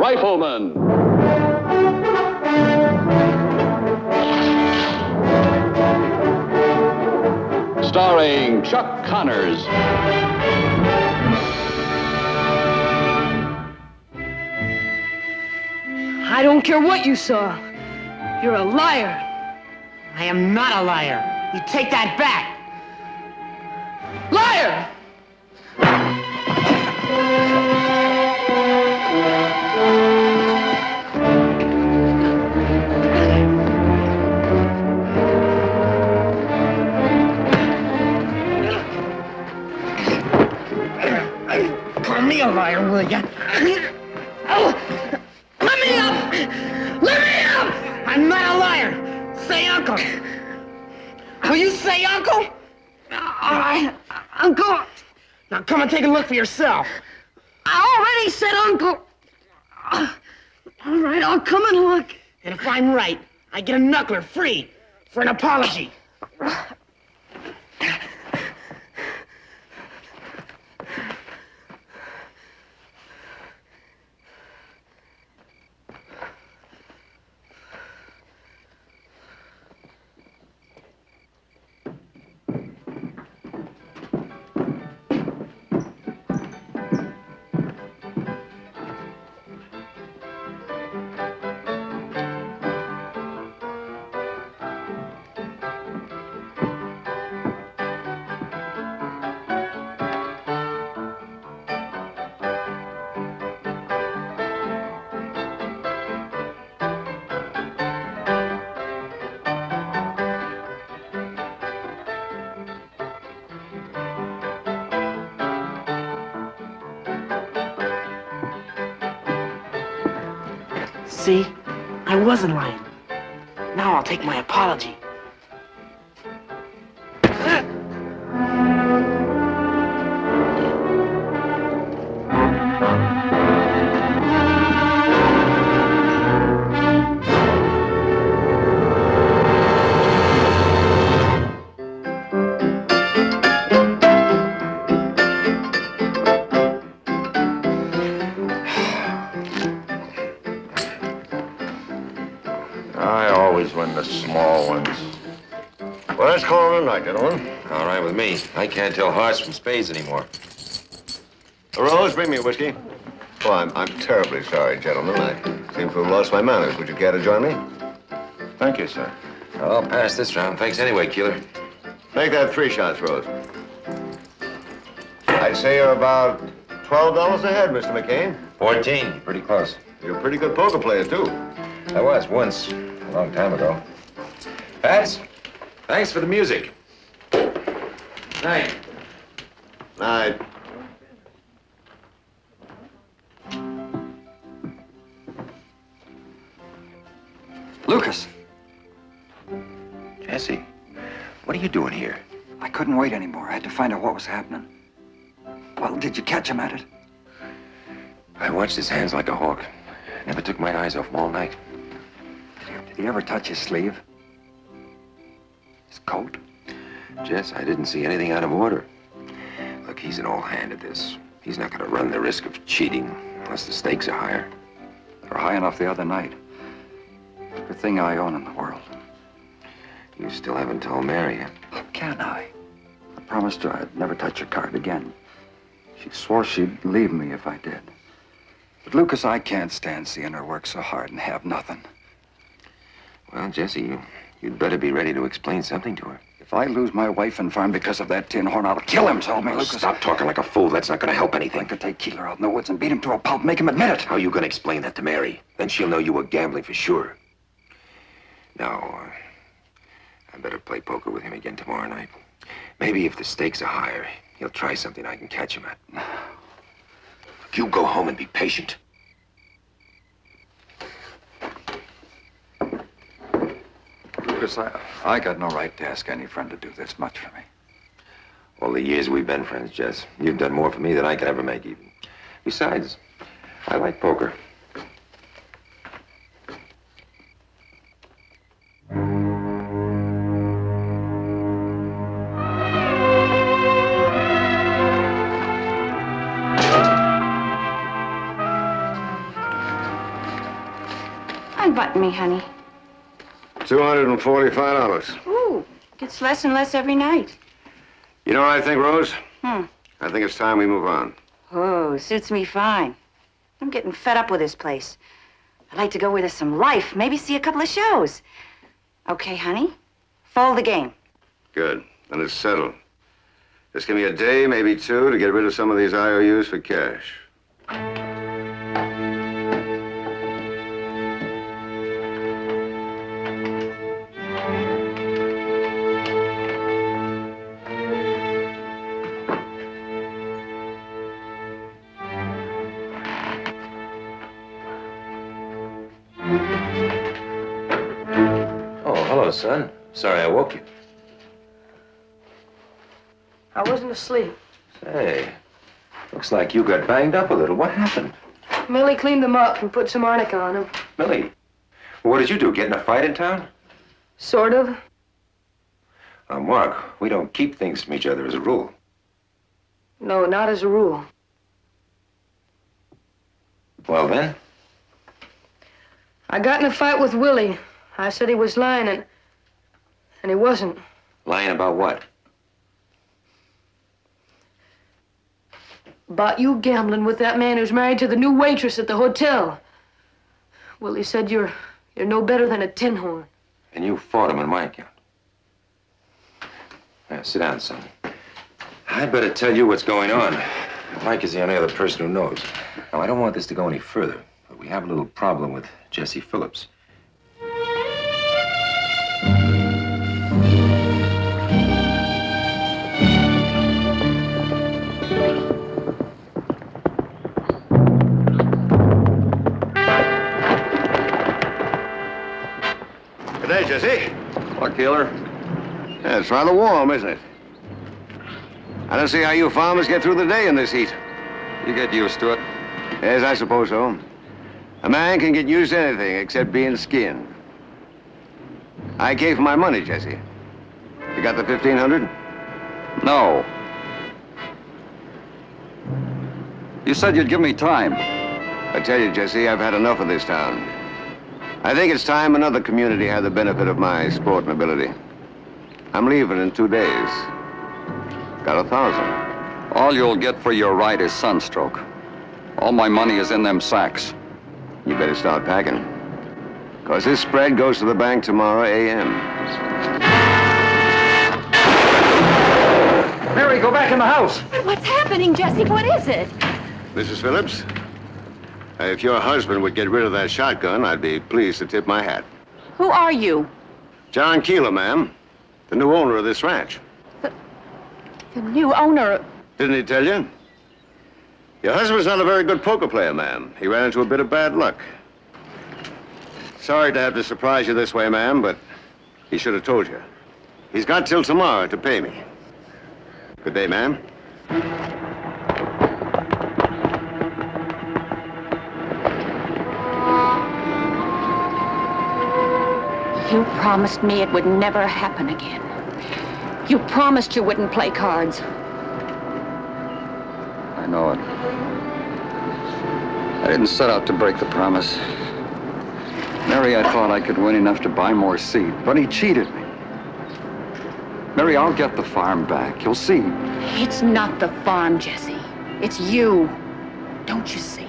Rifleman. Starring Chuck Connors. I don't care what you saw. You're a liar. I am not a liar. You take that back. Liar! Call me a liar, will ya? Let me up! Let me up! I'm not a liar. Say uncle. Will you say uncle? All right, uncle. Now come and take a look for yourself. I already said uncle. All right, I'll come and look. And if I'm right, I get a knuckler free for an apology. See? I wasn't lying. Now I'll take my apology. I always win the small ones. Well, let's call it a night, gentlemen. All right with me. I can't tell hearts from spades anymore. Rose, bring me a whiskey. Oh, I'm terribly sorry, gentlemen. I seem to have lost my manners. Would you care to join me? Thank you, sir. Well, I'll pass this round. Thanks anyway, Keeler. Make that 3 shots, Rose. I'd say you're about $12 ahead, Mr. McCain. 14. Pretty close. You're a pretty good poker player, too. I was once, a long time ago. Pats, thanks for the music. Night. Night. Lucas. Jesse, what are you doing here? I couldn't wait anymore. I had to find out what was happening. Well, did you catch him at it? I watched his hands like a hawk. Never took my eyes off him all night. Did he ever touch his sleeve? His coat? Jess, I didn't see anything out of order. Look, he's an old hand at this. He's not going to run the risk of cheating unless the stakes are higher. They were high enough the other night. Everything I own in the world. You still haven't told Mary yet. How can I? I promised her I'd never touch her card again. She swore she'd leave me if I did. But, Lucas, I can't stand seeing her work so hard and have nothing. Well, Jesse, you'd better be ready to explain something to her. If I lose my wife and farm because of that tin horn, I'll kill him, told me, Lucas. Stop talking like a fool. That's not going to help anything. I could take Keeler out in the woods and beat him to a pulp, make him admit it. How are you going to explain that to Mary? Then she'll know you were gambling for sure. Now, I better play poker with him again tomorrow night. Maybe if the stakes are higher, he'll try something I can catch him at. You go home and be patient. Lucas, I got no right to ask any friend to do this much for me. All the years we've been friends, Jess, you've done more for me than I could ever make even. Besides, I like poker. forgotten me, honey. $245. Ooh, gets less and less every night. You know what I think, Rose? Hmm. I think it's time we move on. Oh, suits me fine. I'm getting fed up with this place. I'd like to go where there's some life, maybe see a couple of shows. Okay, honey? Fold the game. Good. Then it's settled. Just give me a day, maybe two, to get rid of some of these IOUs for cash. Hello, son. Sorry I woke you. I wasn't asleep. Say, looks like you got banged up a little. What happened? Millie cleaned them up and put some arnica on them. Millie, what did you do? Get in a fight in town? Sort of. Mark, we don't keep things from each other as a rule. No, not as a rule. Well, then? I got in a fight with Willie. I said he was lying, and he wasn't. Lying about what? About you gambling with that man who's married to the new waitress at the hotel. Willie said you're no better than a tin horn. And you fought him on my account. Now, sit down, son. I'd better tell you what's going on. Mike is the only other person who knows. Now, I don't want this to go any further, but we have a little problem with Jesse Phillips. Good day, Jesse. What, Keeler? Yeah, it's rather warm, isn't it? I don't see how you farmers get through the day in this heat. You get used to it. Yes, I suppose so. A man can get used to anything except being skinned. I gave my money, Jesse. You got the 1,500? No. You said you'd give me time. I tell you, Jesse, I've had enough of this town. I think it's time another community had the benefit of my sporting ability. I'm leaving in 2 days. Got 1,000. All you'll get for your ride is sunstroke. All my money is in them sacks. You better start packing. Because this spread goes to the bank tomorrow a.m. Mary, go back in the house. What's happening, Jesse? What is it? Mrs. Phillips, if your husband would get rid of that shotgun, I'd be pleased to tip my hat. Who are you? John Keeler, ma'am. The new owner of this ranch. The new owner. Didn't he tell you? Your husband's not a very good poker player, ma'am. He ran into a bit of bad luck. Sorry to have to surprise you this way, ma'am, but he should have told you. He's got till tomorrow to pay me. Good day, ma'am. You promised me it would never happen again. You promised you wouldn't play cards. I know it. I didn't set out to break the promise. Mary, I thought I could win enough to buy more seed, but he cheated me. Mary, I'll get the farm back. You'll see. It's not the farm, Jesse. It's you. Don't you see?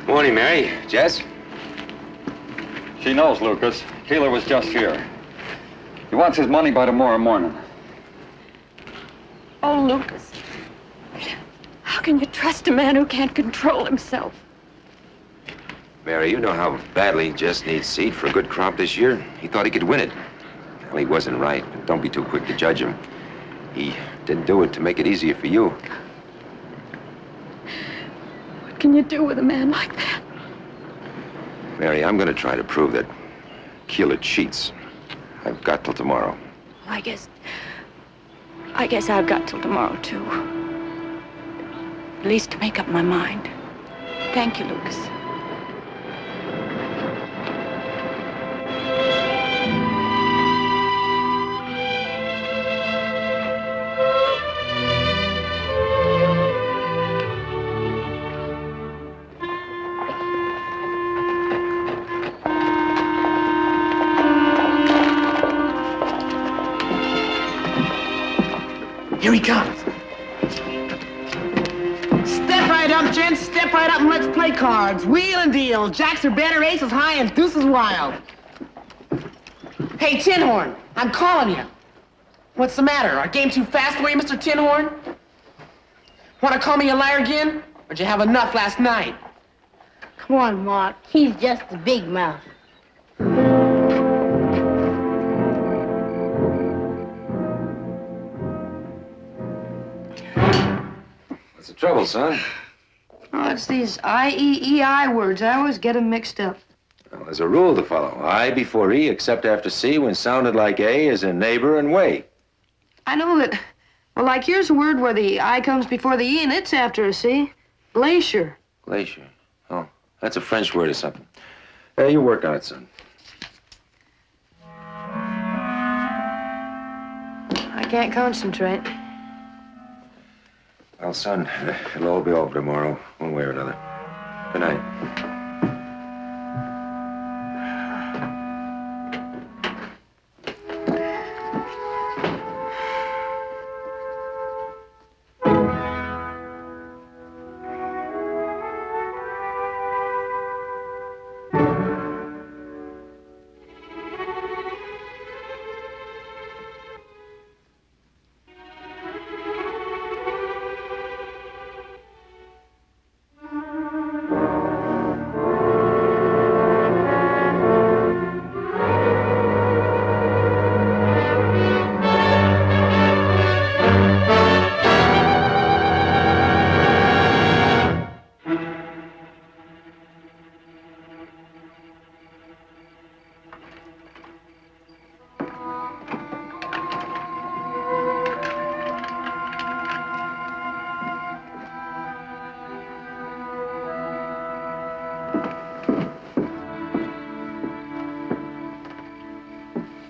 Morning, Mary. Jess? She knows, Lucas. Keeler was just here. He wants his money by tomorrow morning. Oh, Lucas. How can you trust a man who can't control himself? Mary, you know how badly Jess needs seed for a good crop this year. He thought he could win it. Well, he wasn't right. Don't be too quick to judge him. He didn't do it to make it easier for you. What can you do with a man like that? Mary, I'm going to try to prove that Keeler cheats. I've got till tomorrow. I guess I've got till tomorrow, too. At least to make up my mind. Thank you, Lucas. Here he comes. Step right up, gents. Step right up and let's play cards. Wheel and deal. Jacks are better, aces high, and deuces wild. Hey, Tin Horn, I'm calling you. What's the matter? Our game too fast for you, Mr. Tin Horn? Want to call me a liar again? Or did you have enough last night? Come on, Mark. He's just a big mouth. What's the trouble, son? Oh, it's these I-E-E-I words. I always get them mixed up. Well, there's a rule to follow. I before E, except after C, when sounded like A, is in neighbor and way. I know that. Well, like here's a word where the I comes before the E and it's after a C. Glacier. Glacier. Oh, that's a French word or something. Hey, you work on it, son. I can't concentrate. Well, son, it'll all be over tomorrow, one way or another. Good night.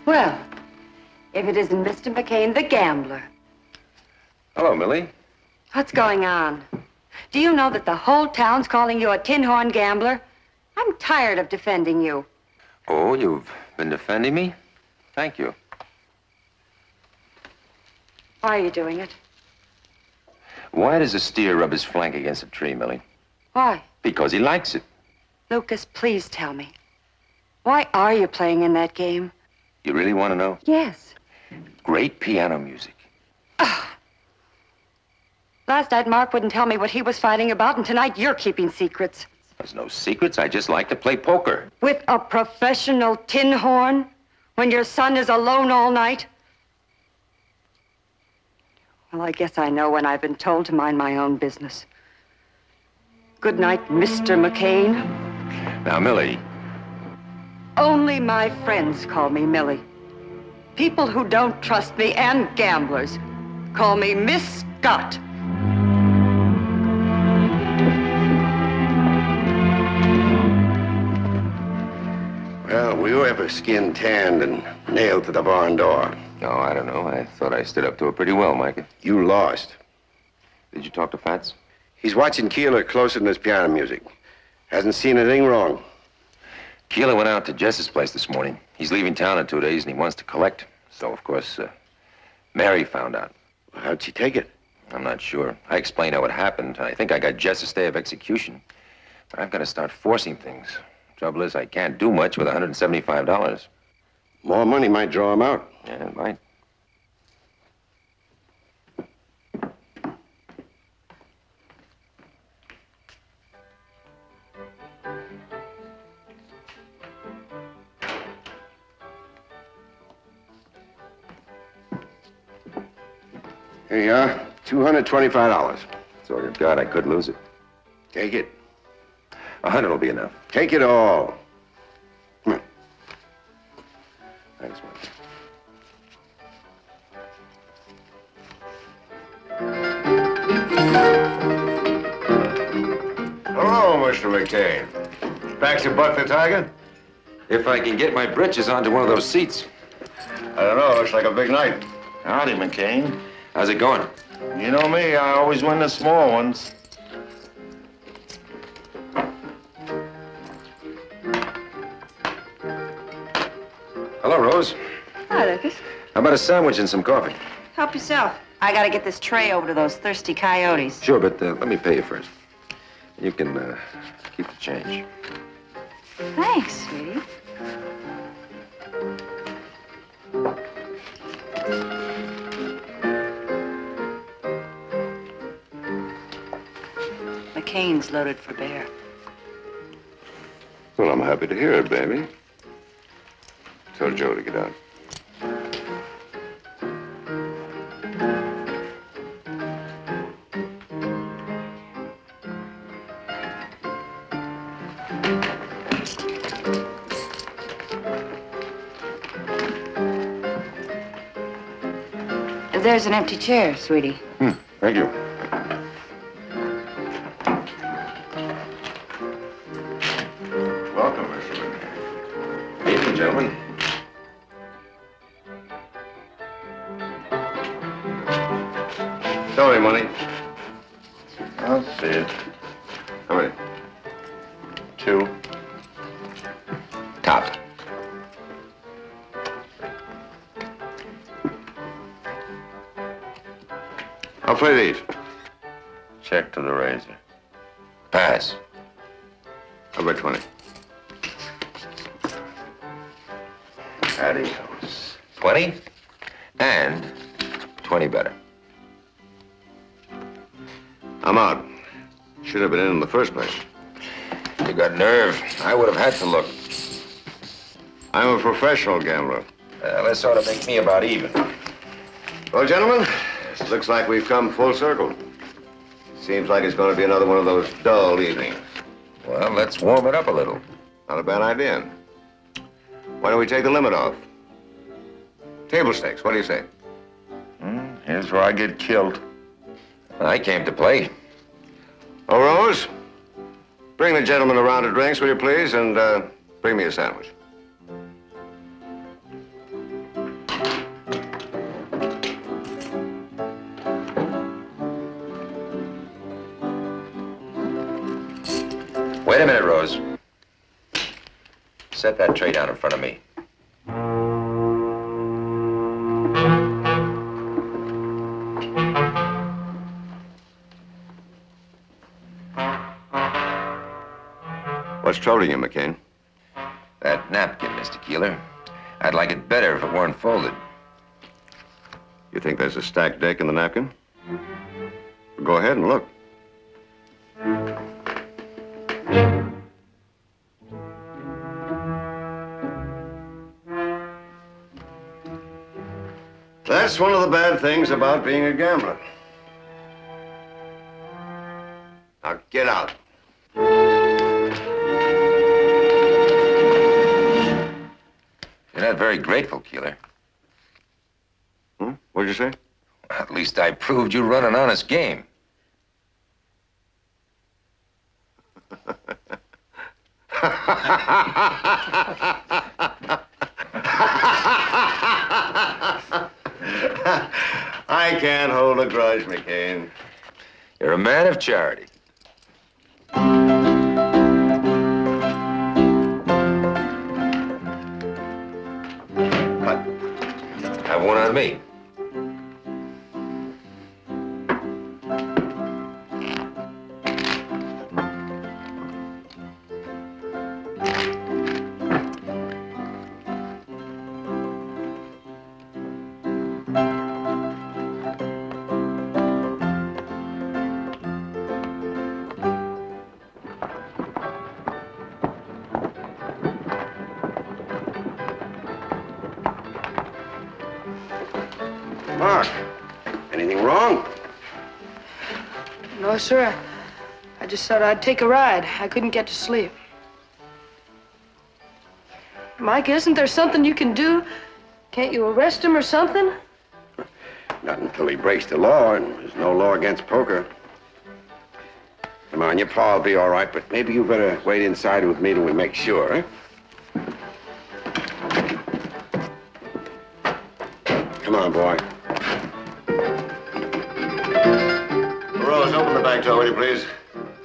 Well, if it isn't Mr. McCain, the gambler. Hello, Millie. What's going on? Do you know that the whole town's calling you a tin horn gambler? I'm tired of defending you. Oh, you've been defending me? Thank you. Why are you doing it? Why does a steer rub his flank against a tree, Millie? Why? Because he likes it. Lucas, please tell me. Why are you playing in that game? You really want to know? Yes. Great piano music. Last night, Mark wouldn't tell me what he was fighting about, and tonight you're keeping secrets. There's no secrets. I just like to play poker. With a professional tin horn? When your son is alone all night? Well, I guess I know when I've been told to mind my own business. Good night, Mr. McCain. Now, Millie. Only my friends call me Millie. People who don't trust me and gamblers call me Miss Scott. Well, were you ever skin tanned and nailed to the barn door? Oh, I don't know. I thought I stood up to it pretty well, Micah. You lost. Did you talk to Fats? He's watching Keeler closer than his piano music. Hasn't seen anything wrong. Keeler went out to Jess's place this morning. He's leaving town in 2 days, and he wants to collect. So, of course, Mary found out. How'd she take it? I'm not sure. I explained how it happened. I think I got Jess a stay of execution. But I've got to start forcing things. Trouble is, I can't do much with $175. More money might draw him out. Yeah, it might. Here you are, $225. That's all you've got. I could lose it. Take it. 100 will be enough. Take it all. Come on. Thanks, Mike. Hello, Mr. McCain. Back to buck the tiger? If I can get my britches onto one of those seats. I don't know. Looks like a big night. Howdy, McCain. How's it going? You know me, I always win the small ones. Hello, Rose. Hi, Lucas. How about a sandwich and some coffee? Help yourself. I gotta get this tray over to those thirsty coyotes. Sure, but let me pay you first. You can keep the change. Thanks, sweetie. McCain's loaded for bear. Well, I'm happy to hear it, baby. Tell Joe to get out. There's an empty chair, sweetie. Thank you. Welcome, Mr. McCain. Evening, gentlemen. Show me money. I'll see it. How many? 2. Top. I'll play these. Check to the razor. Pass. How about 20? Adios. 20 and 20 better. I'm out. Should have been in the first place. You got nerve. I would have had to look. I'm a professional gambler. That sort of make me about even. Well, gentlemen, it looks like we've come full circle. Seems like it's going to be another one of those dull evenings. Well, let's warm it up a little. Not a bad idea. Why don't we take the limit off? Table stakes, what do you say? Here's where I get killed. I came to play. Oh, Rose, bring the gentleman a round of drinks, will you please, and bring me a sandwich. Wait a minute, Rose. Set that tray down in front of me. What's troubling you, McCain? That napkin, Mr. Keeler. I'd like it better if it weren't folded. You think there's a stacked deck in the napkin? Go ahead and look. That's one of the bad things about being a gambler. Now get out. You're not very grateful, Keeler. What'd you say? At least I proved you run an honest game. I can't hold a grudge, McCain. You're a man of charity. Have one on me. Mark, anything wrong? No, sir. I just thought I'd take a ride. I couldn't get to sleep. Mike, isn't there something you can do? Can't you arrest him or something? Not until he breaks the law, and there's no law against poker. Come on, your pa will be all right, but maybe you better wait inside with me till we make sure, eh? Come on, boy. Rose, open the back door, will you please?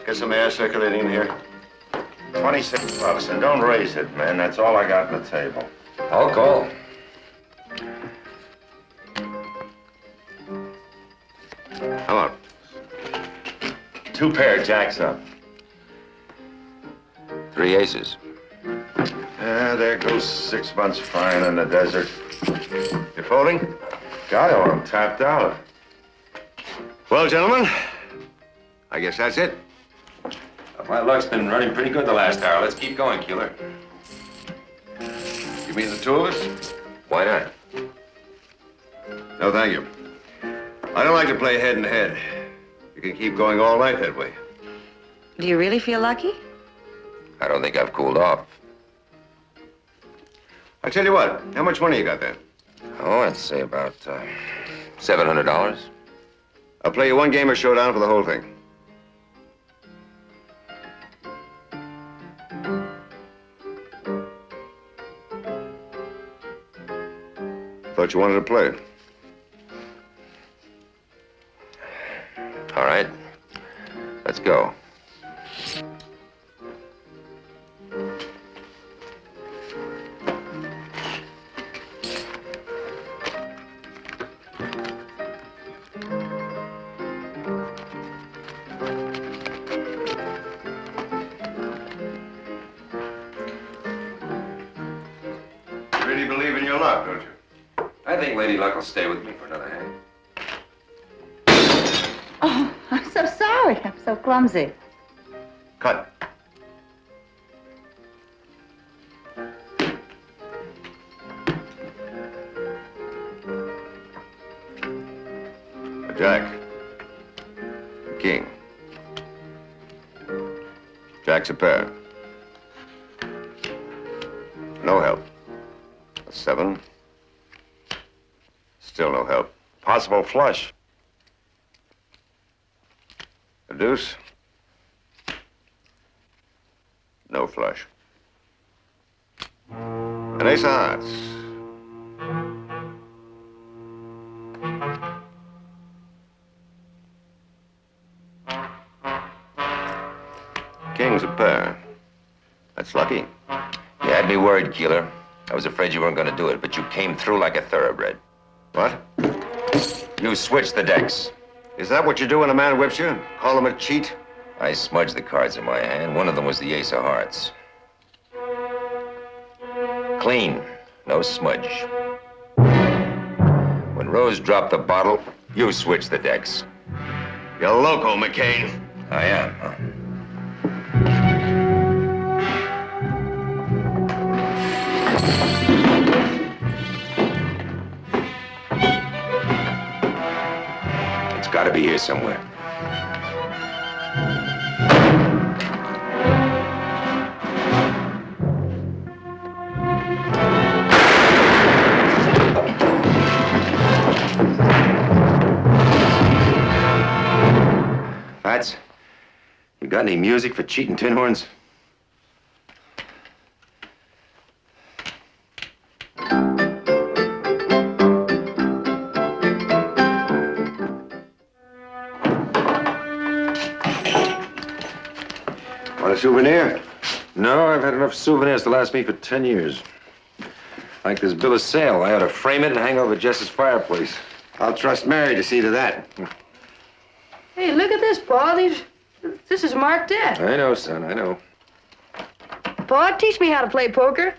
Get some air circulating in here. 26 bucks, and don't raise it, man. That's all I got on the table. I'll call. 2 pair jacks up. 3 aces. Yeah, there goes 6 months frying in the desert. You folding? Got it, I'm tapped out. Well, gentlemen, I guess that's it. My luck's been running pretty good the last hour. Let's keep going, Keeler. You mean the 2 of us? Why not? No, thank you. I don't like to play head and head. You can keep going all night that way. Do you really feel lucky? I don't think I've cooled off. I tell you what, how much money you got there? Oh, I'd say about $700. I'll play you 1 game of showdown for the whole thing. Thought you wanted to play. All right. Let's go. Really believe in your luck, don't you? I think Lady Luck will stay with me for another hand. Oh, I'm so sorry. I'm so clumsy. Cut. A jack. A king. Jack's a pair. No help. A 7. Still no help. Possible flush. A deuce. No flush. An ace of hearts. King's a pair. That's lucky. You had me worried, Keeler. I was afraid you weren't going to do it, but you came through like a thoroughbred. What? You switched the decks. Is that what you do when a man whips you? Call him a cheat? I smudged the cards in my hand. One of them was the ace of hearts. Clean. No smudge. When Rose dropped the bottle, you switched the decks. You're loco, McCain. I am, huh? It's got to be here somewhere. Fats, you got any music for cheating tin horns? Want a souvenir? No, I've had enough souvenirs to last me for 10 years. Like this bill of sale. I ought to frame it and hang over Jess's fireplace. I'll trust Mary to see to that. Hey, look at this, Pa. This is marked dead. I know, son, I know. Pa, teach me how to play poker.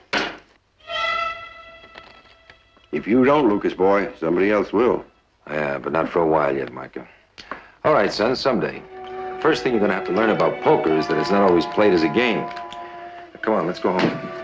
If you don't, Lucas boy, somebody else will. Yeah, but not for a while yet, Micah. All right, son, someday. First thing you're gonna have to learn about poker is that it's not always played as a game. Come on, let's go home.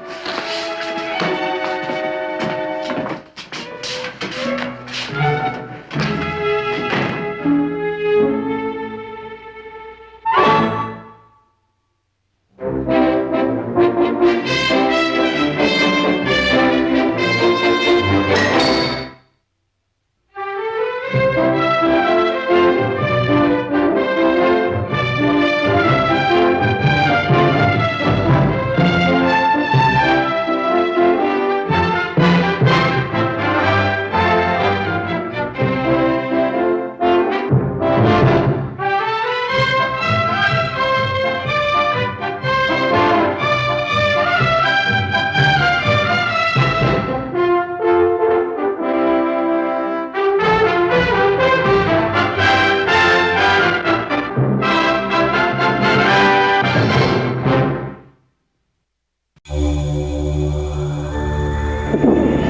Mott.